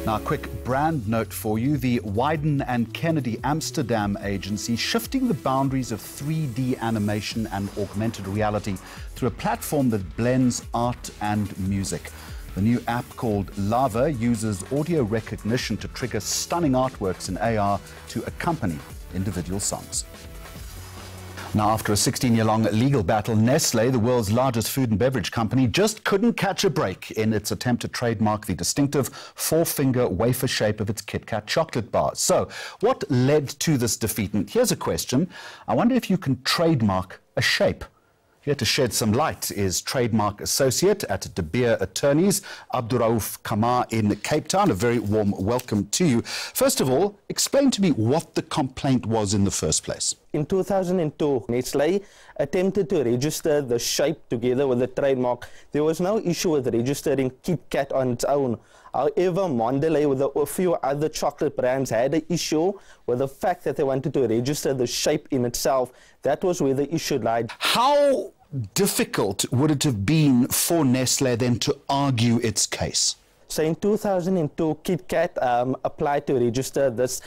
Now, a quick brand note for you. The Wyden and Kennedy Amsterdam agency shifting the boundaries of 3D animation and augmented reality through a platform that blends art and music. The new app called Lava uses audio recognition to trigger stunning artworks in AR to accompany individual songs. Now, after a 16-year-long legal battle, Nestle, the world's largest food and beverage company, just couldn't catch a break in its attempt to trademark the distinctive four-finger wafer shape of its Kit Kat chocolate bars. So, what led to this defeat? And here's a question. I wonder if you can trademark a shape. Here to shed some light is trademark associate at De Beer Attorneys, Abduraouf Kamar in Cape Town. A very warm welcome to you. First of all, explain to me what the complaint was in the first place. In 2002, Nestle attempted to register the shape together with the trademark. There was no issue with registering Kit Kat on its own. However, Mondelez with a few other chocolate brands had an issue with the fact that they wanted to register the shape in itself. That was where the issue lied. How difficult would it have been for Nestle then to argue its case? So in 2002, Kit Kat applied to register this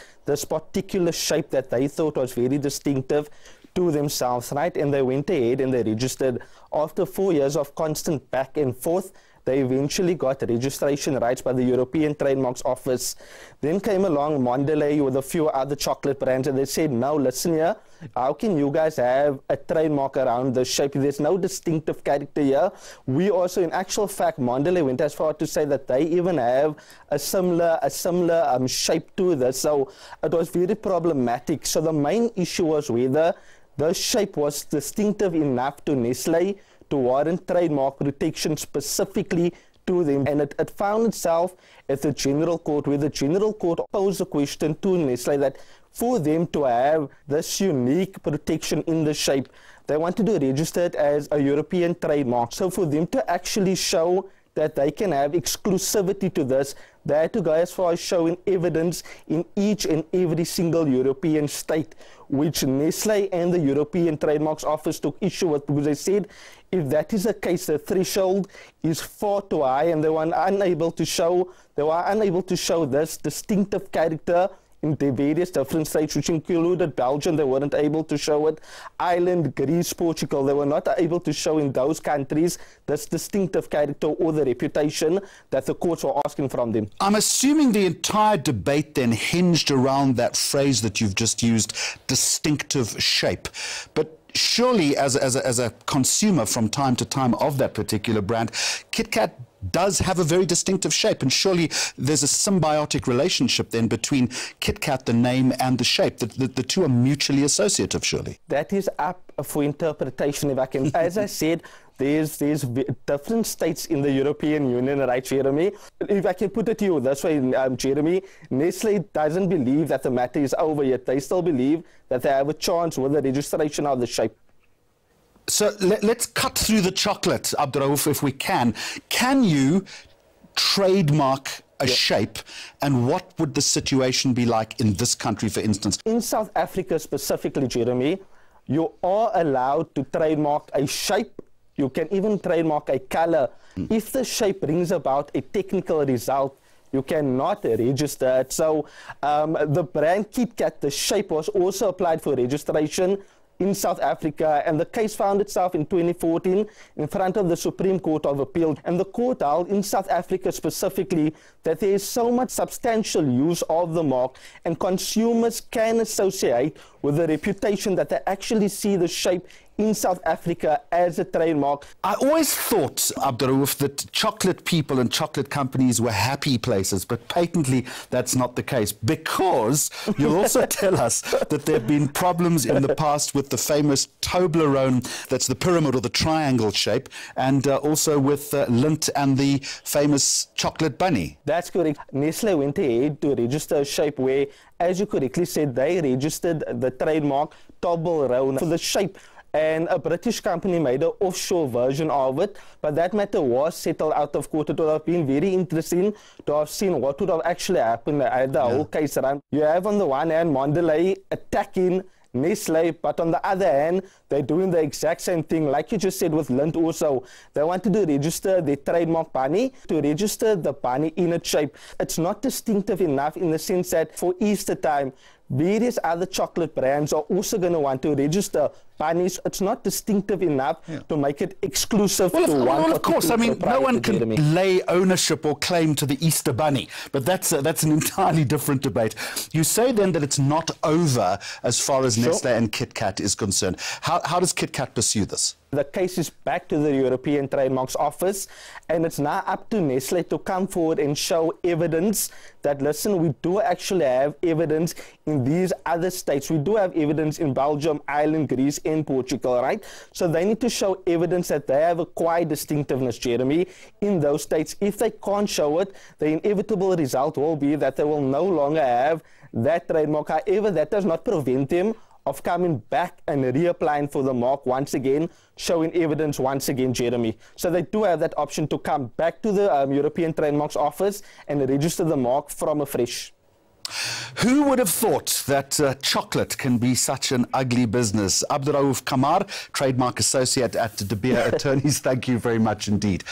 particular shape that they thought was very distinctive to themselves, right? And they went ahead and they registered. After 4 years of constant back and forth, they eventually got registration rights by the European Trademarks Office. Then came along Mondelez with a few other chocolate brands, and they said, no, listen here, how can you guys have a trademark around the shape? There's no distinctive character here. We also, in actual fact, Mondelez went as far to say that they even have a similar shape to this. So it was very problematic. So the main issue was whether the shape was distinctive enough to Nestle to warrant trademark protection specifically to them. And it found itself at the General Court, where the General Court posed a question to Nestle that for them to have this unique protection in the shape, they wanted to register it as a European trademark. So for them to actually show that they can have exclusivity to this, they had to go as far as showing evidence in each and every single European state, which Nestle and the European Trademarks Office took issue with, because they said if that is the case, the threshold is far too high, and they were unable to show this distinctive character in the various different states, which included Belgium. They weren't able to show it. Ireland, Greece, Portugal, they were not able to show in those countries this distinctive character or the reputation that the courts were asking from them. I'm assuming the entire debate then hinged around that phrase that you've just used, distinctive shape. But surely, as a consumer from time to time of that particular brand, Kit Kat does have a very distinctive shape, and surely there's a symbiotic relationship then between Kit Kat, the name, and the shape. The two are mutually associative, surely. That is up for interpretation, if I can. As I said, there's different states in the European Union, right, Jeremy? If I can put it to you this way, Jeremy, Nestle doesn't believe that the matter is over yet. They still believe that they have a chance with the registration of the shape. So let's cut through the chocolate, Abduraouf, if we can. Can you trademark a shape, and what would the situation be like in this country, for instance? In South Africa specifically, Jeremy, you are allowed to trademark a shape. You can even trademark a color. If the shape brings about a technical result, you cannot register it. So the brand Kit Kat, the shape was also applied for registration in South Africa, and the case found itself in 2014 in front of the Supreme Court of Appeal. And the court held in South Africa specifically that there is so much substantial use of the mark, and consumers can associate with the reputation that they actually see the shape in South Africa as a trademark. I always thought, Abduraouf, that chocolate people and chocolate companies were happy places, but patently that's not the case, because you'll also tell us that there have been problems in the past with the famous Toblerone, that's the pyramid or the triangle shape, and also with Lindt and the famous chocolate bunny. That's correct. Nestle went ahead to register a shape where, as you correctly said, they registered the trademark Toblerone for the shape. And a British company made an offshore version of it, but that matter was settled out of court. It would have been very interesting to have seen what would have actually happened at the whole case around. You have on the one hand Mondelez attacking Nestle, but on the other hand, they're doing the exact same thing, like you just said with Lind also. They wanted to register their trademark bunny, to register the bunny in its shape. It's not distinctive enough in the sense that for Easter time, various other chocolate brands are also going to want to register bunnies. It's not distinctive enough to make it exclusive to one. Well, of course, I mean, no one can lay ownership or claim to the Easter bunny, but that's an entirely different debate. You say then that it's not over as far as Nestle and Kit Kat is concerned. How does Kit Kat pursue this? The case is back to the European Trademarks Office, and it's now up to Nestle to come forward and show evidence that, listen, we do actually have evidence in these other states. We do have evidence in Belgium, Ireland, Greece, and Portugal, right? So they need to show evidence that they have acquired distinctiveness, Jeremy, in those states. If they can't show it, the inevitable result will be that they will no longer have that trademark. However, that does not prevent them of coming back and reapplying for the mark once again, showing evidence once again, Jeremy. So they do have that option to come back to the European Trademarks Office and register the mark from afresh. Who would have thought that chocolate can be such an ugly business? Abdurraouf Kamar, Trademark Associate at De Beer Attorneys, thank you very much indeed.